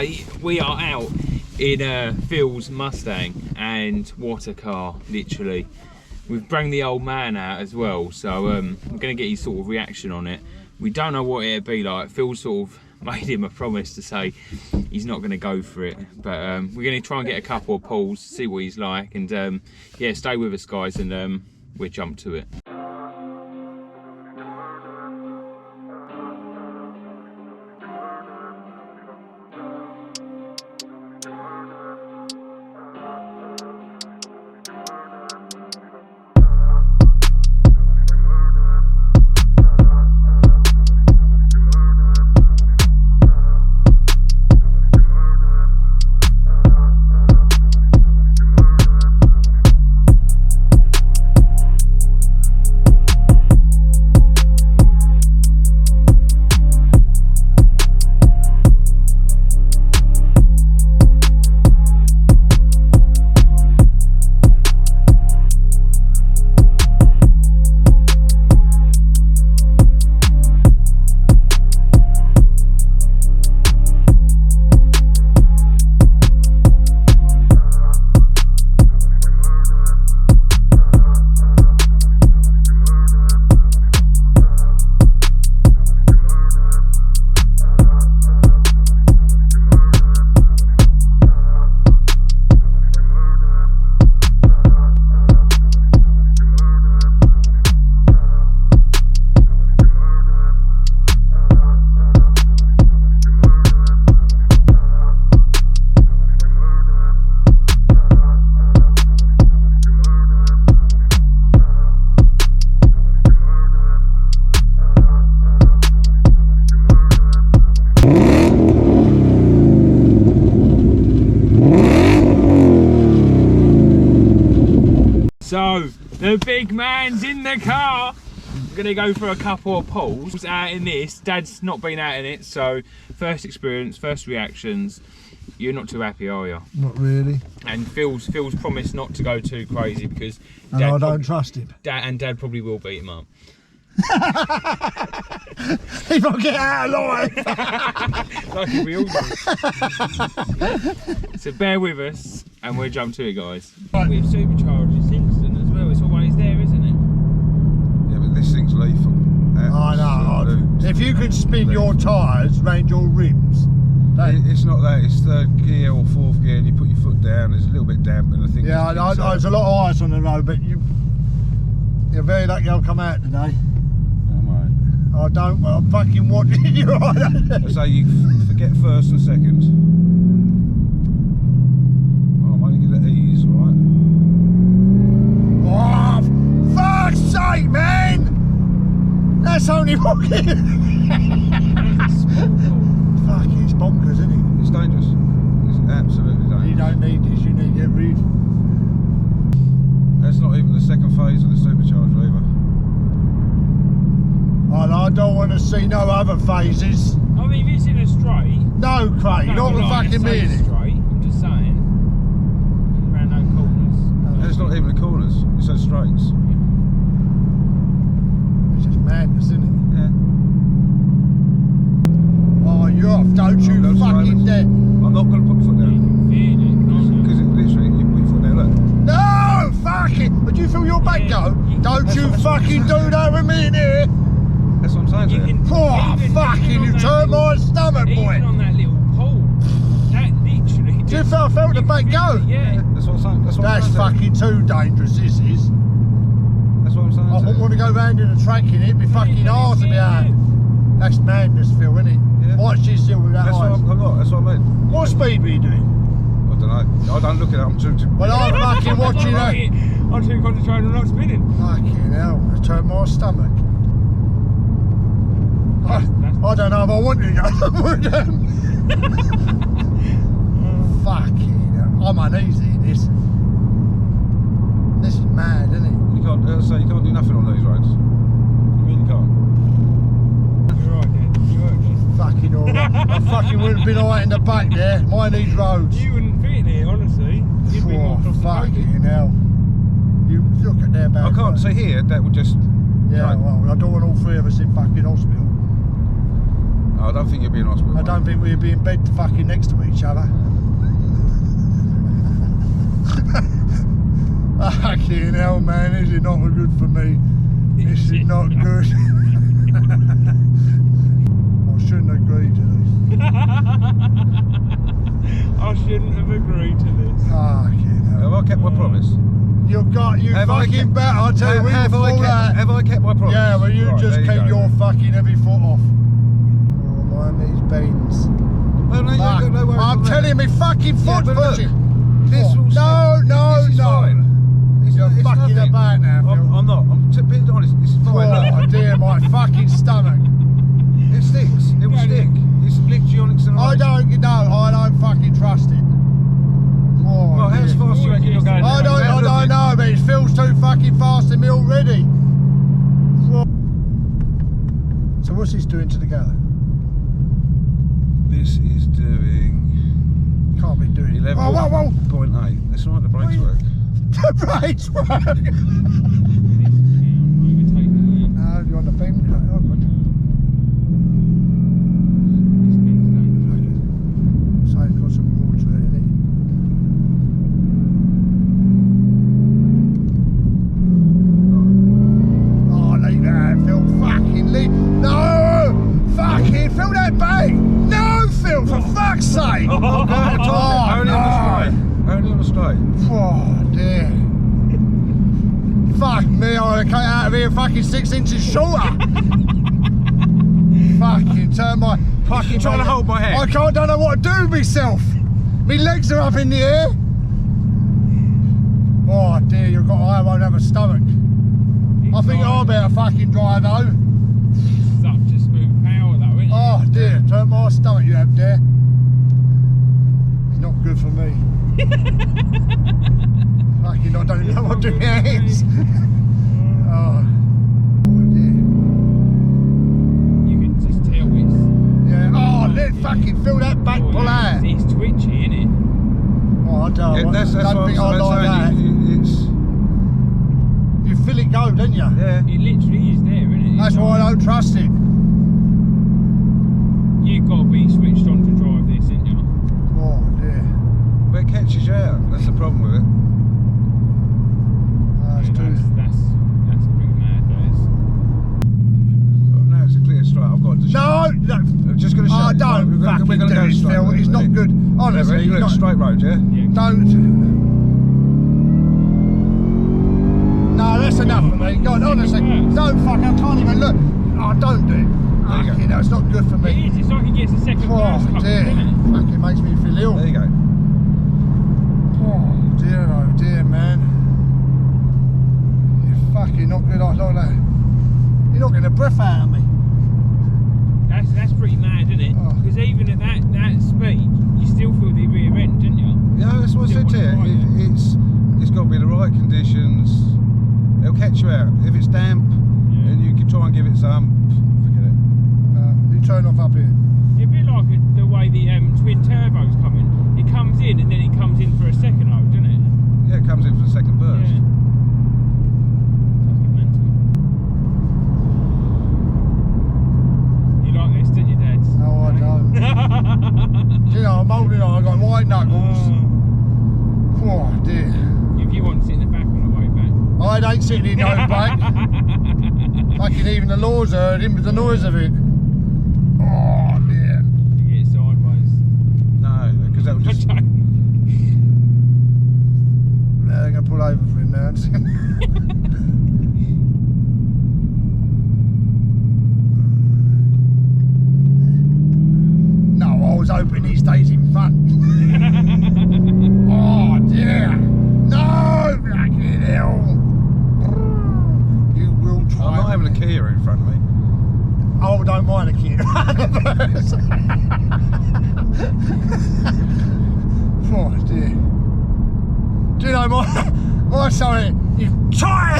today we are out in Phil's Mustang, and what a car, literally. We've brought the old man out as well, so I'm going to get his sort of reaction on it. We don't know what it'd be like. Phil sort of made him a promise to say he's not going to go for it, but we're going to try and get a couple of pulls, see what he's like, and yeah, stay with us guys, and we'll jump to it. So, the big man's in the car. We're gonna go for a couple of pulls out in this. Dad's not been out in it, so first experience, first reactions. You're not too happy, are you? Not really. And Phil's promised not to go too crazy because and I don't trust him. Dad probably will beat him up. If I get out alive. Like we all do. So bear with us and we'll jump to it, guys. Right. We've supercharged this instant as well. It's always there, isn't it? Yeah, but this thing's lethal. I know. If you can spin your tyres round your rims. It's not that, it's third gear or fourth gear and you put your foot down, it's a little bit damp and I think... Yeah, there's a lot of ice on the road, but you're very lucky I'll come out today. I don't, well, I'm fucking watching you. I say you forget first and second. Oh, I'm only going to ease, alright? Oh, fuck's sake, man! That's only fucking... Fuck, it's bonkers, isn't it? It's dangerous. It's absolutely dangerous. You don't need this, you need to get rid. That's not even the second phase of the supercharged either. And I don't want to see no other phases. I mean, if it's in a straight... No, Craig, not the fucking minute. Straight, I'm just saying. Around no corners. It's not even the corners, it's those straights. It's just madness, isn't it? Yeah. Oh, you're off, don't you fucking dare. I'm not going to put my foot down. Because it literally, you put your foot down, look. No, fuck it. Would you feel your back go? Don't you fucking do that with me in here. That's what I'm saying to you. Oh, fucking, you turned my stomach, boy. Even on that little pole, that literally Do you feel I felt the back go? Yeah. That's what I'm saying. That's fucking too dangerous, this is. That's what I'm saying. I wouldn't want to go round in a track in it, my fucking arse to be out. That's madness, Phil, isn't it? Yeah. Watch this still with that That's eyes. what I've got, that's what I mean. What speed were you doing? I don't know. I don't look at it, I'm too... Well, I'm fucking watching that. I'm too concentrated on not spinning. Fucking hell, it turned my stomach. I don't know if I want to go. Fucking hell. I'm uneasy in this. This is mad, isn't it? You can't, as I say, you can't do nothing on these roads. You really can't. You're right, Dad. You worked. Fucking alright. I fucking wouldn't have been alright in the back there. Mind these roads. You wouldn't fit in here, honestly. You'd be more fucking hell. You look at their back. I can't see here, that would just... Yeah, right. well, I don't want all three of us in fucking hospital. I don't think you'll be in hospital. I don't think we'll be in bed fucking next to each other. Fucking hell, man, this is not good for me. This is not good. I shouldn't agree to this. I shouldn't have agreed to this. Fucking hell. Have I kept my promise? You fucking bet, I'll tell you, Have I kept my promise? Yeah, well you Right, just there keep go. your fucking heavy foot off. Oh, mind these beans. Well, no, you ain't got no worries I'm on telling you, that. my fucking Yeah, foot but look, pushing. this will No, stop. no, This is no. fine. You're It's fucking nothing. about now, Phil. I'm not. I'm being honest. This is fine. Oh Look. dear, my fucking stomach. It sticks. It will stick. It's lixionics and I don't fucking trust it. Oh, Well, how dear. fast do you reckon you're going? I don't know, but it feels too fucking fast to me already. So what's this doing to the gather? This is doing Can't be doing 11.8. Whoa. That's right. The brakes work. The brakes work. No, you're on the beam. Oh, good. So it's got some water in it. Oh, leave that, Phil. Fucking leave. No! Fucking fill that bank! No, Phil, for fuck's sake! Only on the straight. Only on the straight. Oh, dear. Fuck me, I would have come out of here fucking 6 inches shorter. Fucking turn my fucking... Trying to hold my head. I don't know what to do with myself. My legs are up in the air. Oh dear, I won't have a stomach. I think I'll be able to fucking drive though. Such a smooth power though, isn't it? Oh dear, turn my stomach you have there. It's not good for me. Fucking I don't know what to do with my hands. Oh dear. You can just tell it's... Yeah, oh let fucking fill that back pull out. It's twitchy, isn't it? Oh I don't, Yeah, that's don't what think I I'm like that. saying. You feel it go, don't you? Yeah. It literally is there, isn't it? That's why I don't trust it. You've got to be switched on to drive this, ain't you? Oh dear. But it catches you out. That's the problem with it. That's too... That's pretty mad, that is. Oh, now it's a clear straight. I've got to. No! I'm just going to show Oh, you. don't We're fucking gonna do go this, straight, Phil. It's not ready? good. Honestly, Ready? it's Look, not... straight road, yeah? Don't. No, that's enough for me. God, honestly, don't fuck. I can't even look. Oh, don't do it. There you go. Fucking hell, it's not good for It me. is, it's like he gets a second Oh, class couple, dear. isn't it? Fucking makes me feel ill. There you go. Oh, dear, man. You're fucking not good like that. You're not getting a breath out of me. That's pretty mad, isn't it? Oh. Because even at that speed, you still feel the rear end, didn't you? Yeah, that's what I said to you. It's got to be the right conditions. It'll catch you out. If it's damp, and you can try and give it some, forget it. You turn off up here. It'd be like the way the twin turbos come in. It comes in and then it comes in for a second load, doesn't it? Yeah, it comes in for the second burst. Yeah. Fucking mental. You like this, don't you, Dads? No, I don't. You know, I'm holding on. I've got white knuckles. Oh, dear. If you want to sit in the back on the way back. I ain't sitting in no back. Fucking even the laws heard him with the noise of it. Oh dear. You get it sideways. No, because that would just. Okay. Yeah, they're going to pull over for him now. No, I was hoping he stays in front. Oh dear. No, fucking hell. You will try. I'm not having a Kia in front of me. Oh, don't mind a kid. Oh dear. Do you know my son? You try.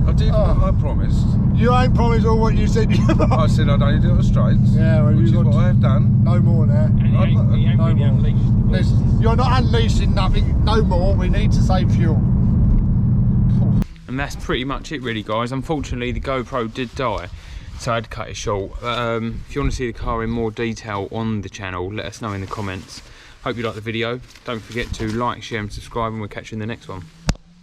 I did. Oh. I promised. You ain't promised all what you said. I said I'd only do it on straights. Yeah, well, which you is got what to- I have done. No more now. And he I'm ain't, not- he ain't no really more. unleashed the beast. Listen, you're not unleashing nothing. No more. We need to save fuel. And And that's pretty much it really, guys. Unfortunately the GoPro did die, so I had to cut it short. If you want to see the car in more detail on the channel, let us know in the comments. Hope you liked the video. Don't forget to like, share and subscribe, and we'll catch you in the next one.